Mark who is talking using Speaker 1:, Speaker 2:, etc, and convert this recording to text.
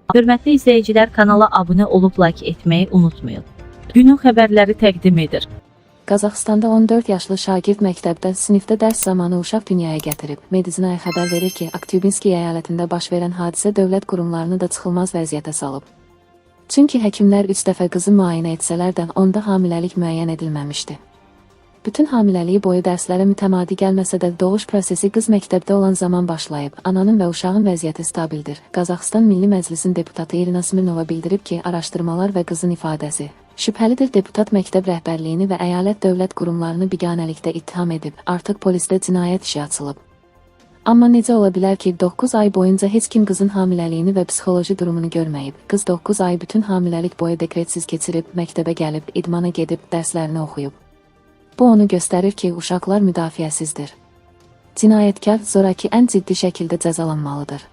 Speaker 1: Hörmətli izləyicilər, kanala abunə olub like etməyi unutmayın. Günün xəbərləri təqdim edir.
Speaker 2: Qazaxıstanda 14 yaşlı şagird məktəbdə sinifdə dərs zamanı uşaq dünyaya gətirib. Medizin xəbər verir ki, Aktyubinski əyalətində baş verən hadisə dövlət qurumlarını da çıxılmaz vəziyyətə salıb. Çünki həkimlər 3 dəfə qızı müayinə etsələr də onda hamiləlik müəyyən edilməmişdi. Bütün hamiləliyi boyu dərslərə mütəmadi gəlməsə də doğuş prosesi qız məktəbdə olan zaman başlayıb. Ananın və uşağın vəziyyəti stabildir. Qazaxıstan Milli Məclisin deputatı Irina Smirnova bildirib ki, araşdırmalar və qızın ifadəsi şübhəlidir. Deputat məktəb rəhbərliyini və əyalət dövlət qurumlarını biganəlikdə ittiham edib. Artıq polisdə cinayət işi açılıb. Amma necə ola bilər ki, 9 ay boyunca heç kim qızın hamiləliyini və psixoloji durumunu görməyib. Qız 9 ay bütün hamiləlik boyu dekretsiz keçirib, məktəbə gəlib, idmana gedib, dərslərini oxuyub. Bu onu göstərir ki, uşaqlar müdafiəsizdir. Cinayətkar, zorakı ən ciddi şəkildə cəzalanmalıdır.